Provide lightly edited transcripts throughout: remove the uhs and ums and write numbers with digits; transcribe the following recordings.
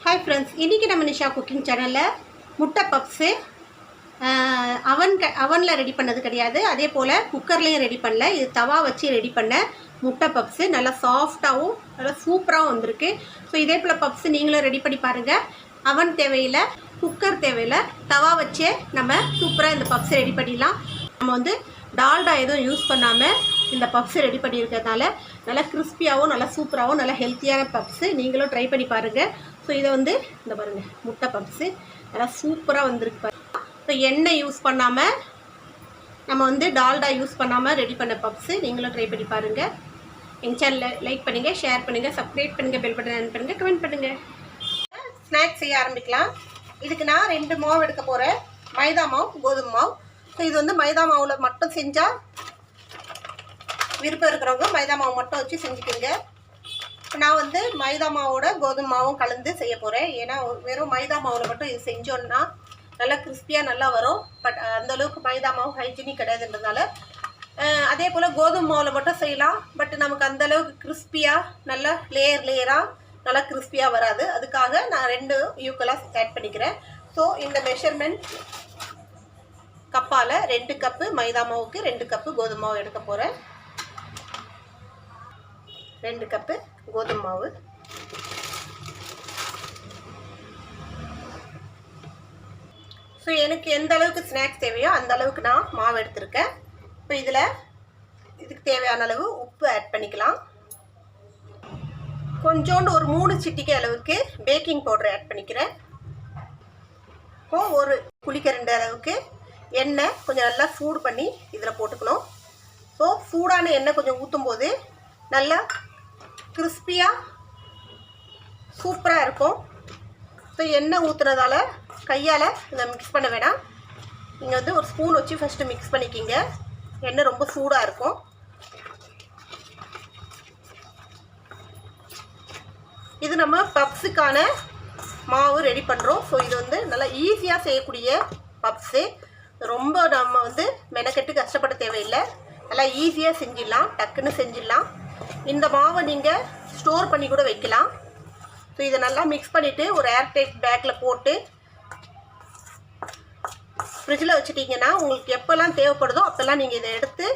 Hi friends, இன்றைக்கி நம்ம Nisha cooking சேனலில் முட்டை பப்ஸு அவனில் ரெடி பண்ணது கிடையாது. அதே போல் குக்கர்லேயும் ரெடி பண்ணல. இது தவா வச்சு ரெடி பண்ண முட்டை பப்ஸு நல்லா சாஃப்டாகவும் நல்லா சூப்பராகவும் வந்திருக்கு. ஸோ இதே போல் பப்ஸு நீங்களும் ரெடி பண்ணி பாருங்கள். அவன் தேவையில்லை, குக்கர் தேவையில்லை, தவா வச்சே நம்ம சூப்பராக இந்த பப்ஸை ரெடி பண்ணிடலாம். நம்ம வந்து டால்டா எதுவும் யூஸ் பண்ணாமல் இந்த பப்ஸு ரெடி பண்ணியிருக்கிறதுனால நல்லா கிறிஸ்பியாகவும் நல்லா சூப்பராகவும் நல்லா ஹெல்த்தியான பப்ஸு நீங்களும் ட்ரை பண்ணி பாருங்கள். ஸோ இதை வந்து இந்த பாருங்கள், முட்டை பப்ஸு நல்லா சூப்பராக வந்திருக்கு. ஸோ எண்ணெய் யூஸ் பண்ணாமல் நம்ம வந்து டால்டா யூஸ் பண்ணாமல் ரெடி பண்ண பப்ஸு நீங்களும் ட்ரை பண்ணி பாருங்கள். எங்கள் சேனலில் லைக் பண்ணுங்கள், ஷேர் பண்ணுங்கள், சப்ஸ்கிரைப் பண்ணுங்கள், பெல் பட்டன் ஆன் பண்ணுங்கள், கமெண்ட் பண்ணுங்கள். ஸ்நாக்ஸ் செய்ய ஆரம்பிக்கலாம். இதுக்கு நான் 2 மாவு எடுக்க போகிறேன். மைதா மாவு, கோதுமை மாவு. ஸோ இது வந்து மைதா மாவில் மட்டும் செஞ்சால் விருப்பம் இருக்கிறவங்க மைதா மாவு மட்டும் வச்சு செஞ்சுக்கோங்க. இப்போ நான் வந்து மைதா மாவோட கோதுமை மாவும் கலந்து செய்ய போகிறேன். ஏன்னா வெறும் மைதா மாவில் மட்டும் இது செஞ்சோன்னா நல்லா கிறிஸ்பியாக நல்லா வரும். பட் அந்தளவுக்கு மைதா மாவு ஹைஜீனிக் கிடையாதுன்றதுனால அதே போல் கோதுமை மாவில் மட்டும் செய்யலாம். பட் நமக்கு அந்தளவுக்கு கிறிஸ்பியாக நல்லா லேயராக நல்லா கிறிஸ்பியாக வராது. அதுக்காக நான் 2 ஈக்குவலாக ஆட் பண்ணிக்கிறேன். ஸோ இந்த மெஷர்மெண்ட் கப்பால் 2 கப்பு மைதா மாவுக்கு 2 கப்பு கோதுமை மாவு எடுக்க போகிறேன். 2 கப்பு கோதுமை மாவு. ஸோ எனக்கு எந்த அளவுக்கு ஸ்நாக்ஸ் தேவையோ அந்த அளவுக்கு நான் மாவு எடுத்திருக்கேன். இப்போ இதுக்கு தேவையான அளவு உப்பு ஆட் பண்ணிக்கலாம். கொஞ்சோண்டு ஒரு 3 சிட்டிகை அளவுக்கு பேக்கிங் பவுடர் ஆட் பண்ணிக்கிறேன். இப்போ ஒரு குழிக்கரண்டி அளவுக்கு எண்ணெய் கொஞ்சம் நல்லா சூடு பண்ணி இதில் போட்டுக்கணும். ஸோ சூடான எண்ணெய் கொஞ்சம் ஊற்றும் போது நல்லா கிறிஸ்பியாக சூப்பராக இருக்கும். ஸோ எண்ணெய் ஊற்றுறதால கையால் இதை மிக்ஸ் பண்ண வேணாம். நீங்கள் வந்து ஒரு ஸ்பூன் வச்சு ஃபஸ்ட்டு மிக்ஸ் பண்ணிக்கிங்க. எண்ணெய் ரொம்ப சூடாக இருக்கும். இது நம்ம பப்ஸுக்கான மாவு ரெடி பண்ணுறோம். ஸோ இது வந்து நல்லா ஈஸியாக செய்யக்கூடிய பப்ஸு. ரொம்ப நம்ம வந்து மெனக்கெட்டு கஷ்டப்பட தேவையில்லை. நல்லா ஈஸியாக செஞ்சிடலாம், டக்குன்னு செஞ்சிடலாம். இந்த மாவை நீங்கள் ஸ்டோர் பண்ணி கூட வைக்கலாம். ஸோ இதை நல்லா மிக்ஸ் பண்ணிவிட்டு ஒரு ஏர்டைட் பேக்கில் போட்டு ஃப்ரிட்ஜில் வச்சுட்டிங்கன்னா உங்களுக்கு எப்போல்லாம் தேவைப்படுதோ அப்போல்லாம் நீங்கள் இதை எடுத்து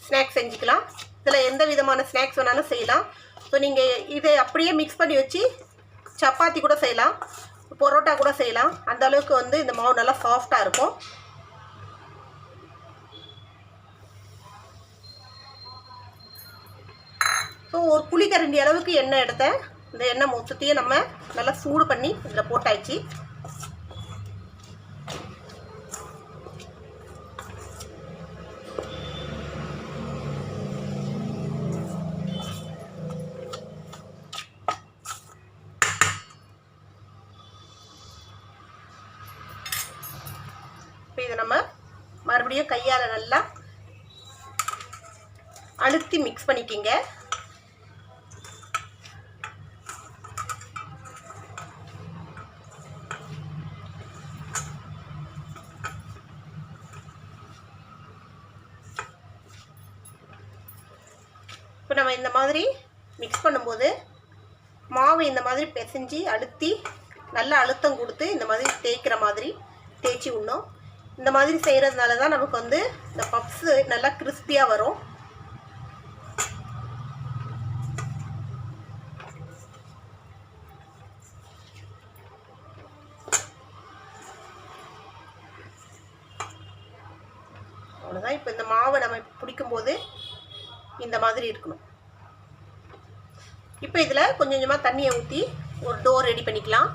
ஸ்நாக்ஸ் செஞ்சுக்கலாம். இதில் எந்த விதமான ஸ்நாக்ஸ் வேணாலும் செய்யலாம். ஸோ நீங்கள் இதை அப்படியே மிக்ஸ் பண்ணி வச்சு சப்பாத்தி கூட செய்யலாம், பரோட்டா கூட செய்யலாம். அந்த அளவுக்கு வந்து இந்த மாவு நல்லா சாஃப்டாக இருக்கும். ஸோ ஒரு குழிக்கரண்டி அளவுக்கு எண்ணெய் எடுத்தேன். இந்த எண்ணெய் மொத்தத்தையும் நம்ம நல்லா சூடு பண்ணி இதில் போட்டாச்சு. இப்போ இதை நம்ம மறுபடியும் கையால் நல்லா அழுத்தி மிக்ஸ் பண்ணிக்கிங்க. இப்போ நம்ம இந்த மாதிரி மிக்ஸ் பண்ணும்போது மாவு இந்த மாதிரி பிசைஞ்சு அழுத்தி நல்லா அழுத்தம் கொடுத்து இந்த மாதிரி தேய்க்கிற மாதிரி தேய்ச்சி விடணும். இந்த மாதிரி செய்கிறதுனால தான் நமக்கு வந்து இந்த பப்ஸு நல்லா கிறிஸ்பியாக வரும். அவ்வளோதான். இப்போ இந்த மாவை நம்ம பிடிக்கும்போது இந்த மாதிரி இருக்கணும். இப்போ இதில் கொஞ்சம் கொஞ்சமாக தண்ணியை ஊற்றி ஒரு டோ ரெடி பண்ணிக்கலாம்.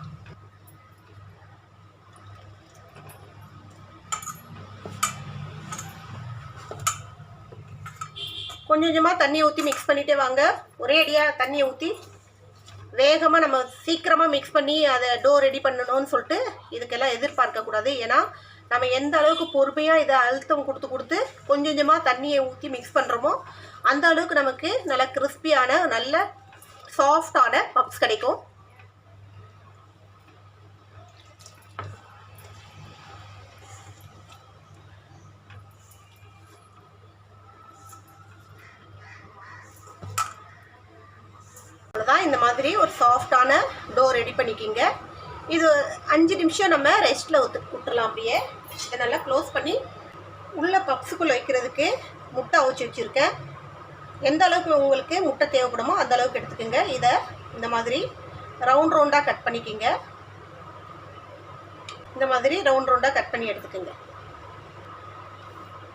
கொஞ்சம் கொஞ்சமாக தண்ணியை ஊற்றி மிக்ஸ் பண்ணிகிட்டே வாங்க. ஒரே அடியாக தண்ணியை ஊற்றி வேகமாக நம்ம சீக்கிரமாக மிக்ஸ் பண்ணி அதை டோ ரெடி பண்ணணும்னு சொல்லிட்டு இதுக்கெல்லாம் எதிர்பார்க்கக்கூடாது. ஏன்னா நம்ம எந்த அளவுக்கு பொறுமையாக இதை அழுத்தம் கொடுத்து கொஞ்சம் கொஞ்சமாக தண்ணியை ஊற்றி மிக்ஸ் பண்ணுறோமோ அந்த அளவுக்கு நமக்கு நல்ல கிறிஸ்பியான நல்ல சாஃப்டான பப்ஸ் கிடைக்கும். இந்த மாதிரி ஒரு சாஃப்டான டோ ரெடி பண்ணிக்கிங்க. இது 5 நிமிஷம் நம்ம ரெஸ்ட்டில் விட்டுறலாம். அப்படியே இதை நல்லா க்ளோஸ் பண்ணி உள்ள பப்ஸுக்குள்ளே வைக்கிறதுக்கு முட்டை அவிச்சு வச்சுருக்கேன். எந்த அளவுக்கு உங்களுக்கு முட்டை தேவைப்படுமோ அந்த அளவுக்கு எடுத்துக்கோங்க. இதை இந்த மாதிரி ரவுண்ட் ரவுண்டாக கட் பண்ணிக்கிங்க. இந்த மாதிரி ரவுண்ட் ரவுண்டாக கட் பண்ணி எடுத்துக்கோங்க.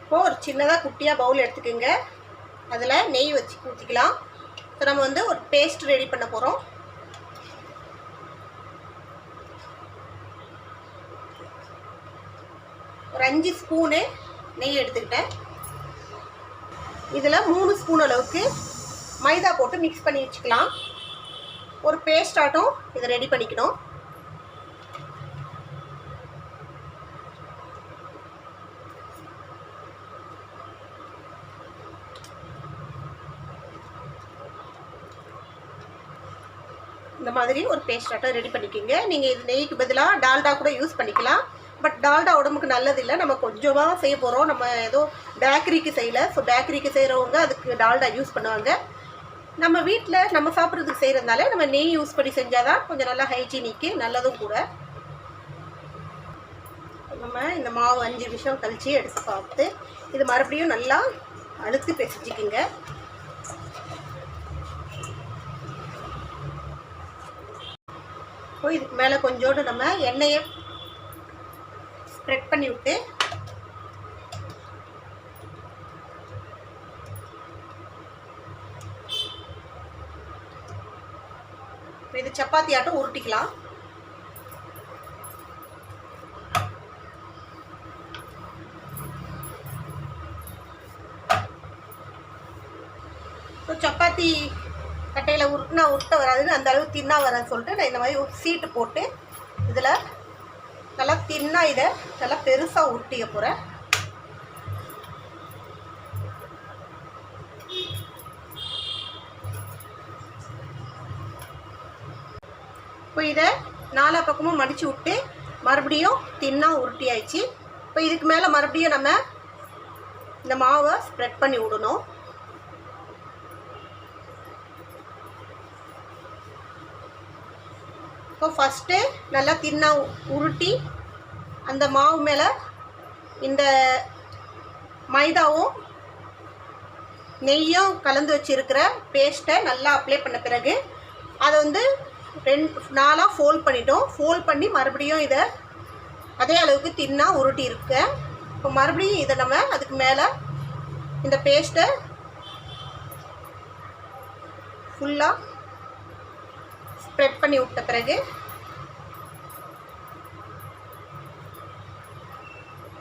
இப்போது ஒரு சின்னதாக குட்டியாக பவுல் எடுத்துக்கோங்க. அதில் நெய் வச்சு ஊற்றிக்கலாம். இப்போ நம்ம வந்து ஒரு பேஸ்ட் ரெடி பண்ண போகிறோம். ஒரு 5 ஸ்பூனு நெய் எடுத்துக்கிட்டேன். இதில் 3 ஸ்பூன் அளவுக்கு மைதா போட்டு மிக்ஸ் பண்ணி வச்சுக்கலாம். ஒரு பேஸ்ட் ஆட்டம் இதை ரெடி பண்ணிக்கணும். இந்த மாதிரி ஒரு பேஸ்ட் ஆட்டம் ரெடி பண்ணிக்கிங்க. நீங்கள் இது நெய்க்கு பதிலாக டால்டா கூட யூஸ் பண்ணிக்கலாம். பட் டால்டா உடம்புக்கு நல்லதில்லை. நம்ம கொஞ்சமாக செய்ய போகிறோம். நம்ம ஏதோ பேக்கரிக்கு செய்யலை. ஸோ பேக்கரிக்கு செய்கிறவங்க அதுக்கு டால்டா யூஸ் பண்ணுவாங்க. நம்ம வீட்டில் நம்ம சாப்பிட்றதுக்கு செய்கிறதுனால நம்ம நெய் யூஸ் பண்ணி செஞ்சால் தான் கொஞ்சம் நல்லா ஹைஜீனிக்கு நல்லதும் கூட. நம்ம இந்த மாவு 5 நிமிஷம் கழித்து எடுத்து பார்த்து இது மறுபடியும் நல்லா அழுத்தி பிசைச்சிக்கிங்க. இப்போ இதுக்கு மேலே கொஞ்சோண்டு நம்ம எண்ணெயை ஸ்ப்ரெட் பண்ணி விட்டு இது சப்பாத்தி ஆட்டம் உருட்டிக்கலாம். ஸோ சப்பாத்தி கட்டையில் உருட்ட வராதுன்னு அந்த அளவு தின்னா வராதுன்னு சொல்லிட்டு நான் இந்த மாதிரி ஒரு சீட்டு போட்டு இதில் நல்லா தின்னா இதை நல்லா பெருசாக உருட்டிக்க போகிறேன். இப்போ இதை 4 பக்கமும் மடித்து விட்டு மறுபடியும் தின்னா உருட்டி ஆயிடுச்சு. இப்போ இதுக்கு மேலே மறுபடியும் நம்ம இந்த மாவை ஸ்ப்ரெட் பண்ணி விடணும். இப்போ ஃபஸ்ட்டு நல்லா தின்னா உருட்டி அந்த மாவு மேலே இந்த மைதாவும் நெய்யும் கலந்து வச்சுருக்கிற பேஸ்ட்டை நல்லா அப்ளை பண்ண பிறகு அதை வந்து 4 ஃபோல்ட் பண்ணிட்டோம். ஃபோல்ட் பண்ணி மறுபடியும் இதை அதே அளவுக்கு தின்னா உருட்டி இருக்கேன். இப்போ மறுபடியும் இதை நம்ம அதுக்கு மேலே இந்த பேஸ்ட்டை ஃபுல்லாக ஸ்ப்ரெட் பண்ணி விட்ட பிறகு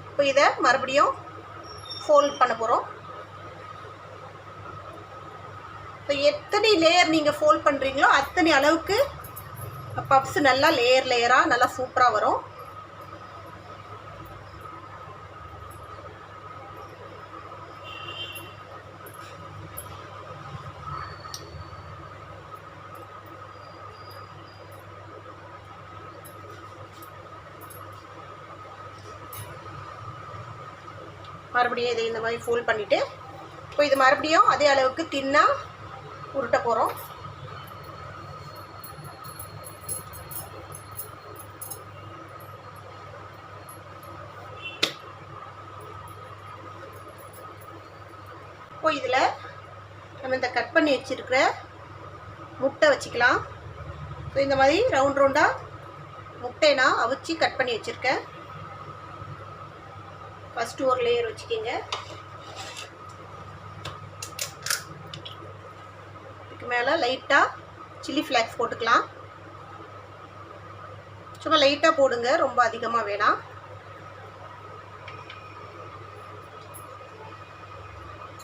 இப்போ இதை மறுபடியும் ஃபோல்ட் பண்ண போகிறோம். இப்போ எத்தனை லேயர் நீங்கள் ஃபோல்ட் பண்ணுறீங்களோ அத்தனை அளவுக்கு பப்ஸ் நல்லா லேயராக நல்லா சூப்பராக வரும். மறுபடியும் இதை இந்த மாதிரி ஃபோல்ட் பண்ணிவிட்டு இப்போ இது மறுபடியும் அதே அளவுக்கு தின்னா உருட்ட போகிறோம். இப்போ இதில் நம்ம இந்த கட் பண்ணி வச்சுருக்கிற முட்டை வச்சுக்கலாம். ஸோ இந்த மாதிரி ரவுண்ட் ரவுண்டாக முட்டை நான் அவிச்சு கட் பண்ணி வச்சுருக்கேன். ஃபஸ்ட்டு ஒரு லேயர் வச்சுக்கிங்க. இதுக்கு மேலே லைட்டாக சில்லி ஃப்ளேக்ஸ் போட்டுக்கலாம். சும்மா லைட்டாக போடுங்க, ரொம்ப அதிகமாக வேணாம்.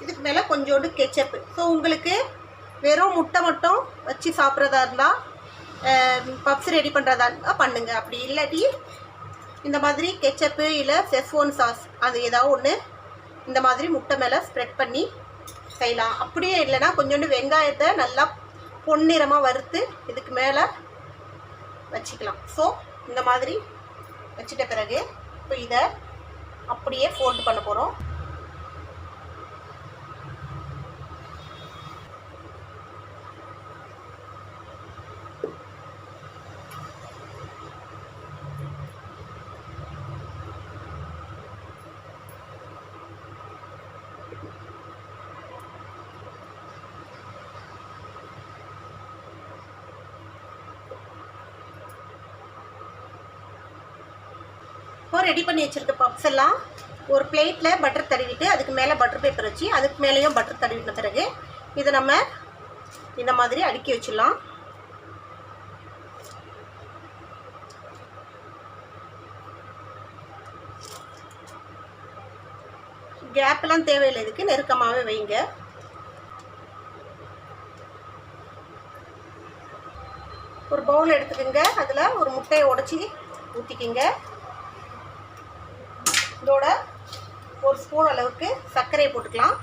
இதுக்கு மேலே கொஞ்சோண்டு கெச்சப்பு. ஸோ உங்களுக்கு வெறும் முட்டை மட்டும் வச்சு சாப்பிட்றதா இருந்தால் பப்ஸ் ரெடி பண்ணுறதா இருந்தால் பண்ணுங்கள். அப்படி இல்லாட்டி இந்த மாதிரி கெச்சப்பு இல்லை செஸ்வான் சாஸ் அது ஏதாவது ஒன்று இந்த மாதிரி முட்டை மேலே ஸ்ப்ரெட் பண்ணி செய்யலாம். அப்படியே இல்லைன்னா கொஞ்சோண்டு வெங்காயத்தை நல்லா பொன்னிறமாக வறுத்து இதுக்கு மேலே வச்சுக்கலாம். ஸோ இந்த மாதிரி வச்சிட்ட பிறகு இப்போ இதை அப்படியே ஃபோல்ட் பண்ண போகிறோம். இப்போது ரெடி பண்ணி வச்சுருக்க பப்ஸ் எல்லாம் ஒரு பிளேட்டில் பட்டர் தடவிட்டு அதுக்கு மேலே பட்டர் பேப்பர் வச்சு அதுக்கு மேலேயும் பட்டர் தடவின பிறகு இதை நம்ம இந்த மாதிரி அடுக்கி வச்சிடலாம். கேப்லாம் தேவையில்லை, இதுக்கு நெருக்கமாகவே வைங்க. ஒரு பவுல் எடுத்துக்கோங்க, அதில் ஒரு முட்டையை உடைச்சி ஊற்றிக்கிங்க. இதோட ஒரு ஸ்பூன் அளவுக்கு சர்க்கரையை போட்டுக்கலாம்.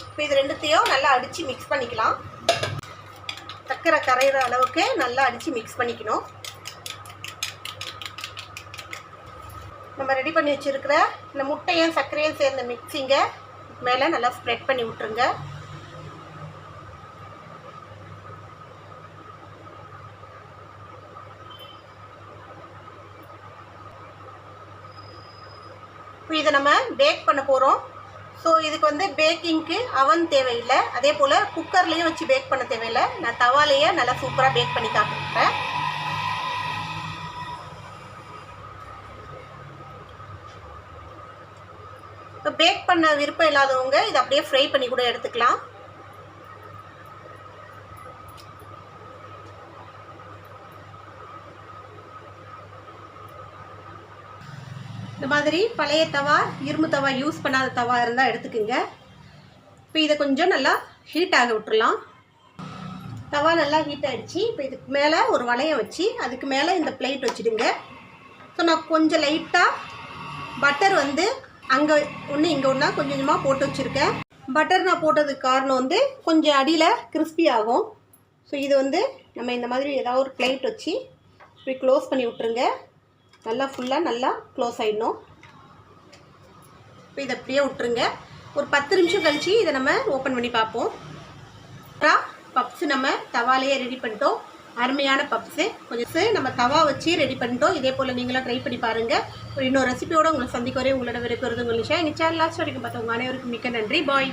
இப்போ இது ரெண்டுத்தையும் நல்லா அடித்து மிக்ஸ் பண்ணிக்கலாம். சர்க்கரை கரையிற அளவுக்கு நல்லா அடித்து மிக்ஸ் பண்ணிக்கணும். நம்ம ரெடி பண்ணி வச்சுருக்கிற இந்த முட்டையும் சர்க்கரையும் சேர்ந்த மிக்ஸிங்கை மேலே நல்லா ஸ்ப்ரெட் பண்ணி விட்டுருங்க. இப்போ இதை நம்ம பேக் பண்ண போகிறோம். ஸோ இதுக்கு வந்து பேக்கிங்க்கு அவன் தேவையில்லை, அதே போல் குக்கர்லேயும் வச்சு பேக் பண்ண தேவையில்லை. நான் தவாலேயே நல்லா சூப்பராக பேக் பண்ணி காட்டுறேன். இப்போ பேக் பண்ண விருப்பம் இல்லாதவங்க இதை அப்படியே ஃப்ரை பண்ணி கூட எடுத்துக்கலாம். இந்த மாதிரி பழைய தவா, இரும்பு தவா, யூஸ் பண்ணாத தவா இருந்தால் எடுத்துக்கோங்க. இப்போ இதை கொஞ்சம் நல்லா ஹீட் ஆக விட்டுடலாம். தவா நல்லா ஹீட் ஆகிடுச்சு. இப்போ இதுக்கு மேலே ஒரு வளையம் வச்சு அதுக்கு மேலே இந்த பிளேட் வச்சுடுங்க. ஸோ நான் கொஞ்சம் லைட்டாக பட்டர் வந்து அங்கே ஒன்று இங்கே ஒன்றா கொஞ்சம் கொஞ்சமாக போட்டு வச்சுருக்கேன். பட்டர் நான் போட்டதுக்கு காரணம் வந்து கொஞ்சம் அடியில் கிறிஸ்பி ஆகும். ஸோ இது வந்து நம்ம இந்த மாதிரி ஏதாவது ஒரு பிளேட் வச்சு இப்படி க்ளோஸ் பண்ணி விட்டுருங்க. நல்லா ஃபுல்லாக நல்லா க்ளோஸ் ஆகிடணும். இப்போ இதை அப்படியே விட்டுருங்க. ஒரு 10 நிமிஷம் கழித்து இதை நம்ம ஓப்பன் பண்ணி பார்ப்போம். பப்ஸு நம்ம தவாலேயே ரெடி பண்ணிட்டோம். அருமையான பப்ஸு கொஞ்சம் நம்ம தவா வச்சு ரெடி பண்ணிட்டோம். இதே போல் நீங்களும் ட்ரை பண்ணி பாருங்கள். ஒரு இன்னொரு ரெசிபியோடு உங்களை சந்திக்க வரை உங்களோட விருப்பம் உங்கள் நிஷா. எங்கள் சேனல் லாஸ்ட் வரைக்கும் பார்த்தவங்க அனைவருக்கும் மிக்க நன்றி. பாய்.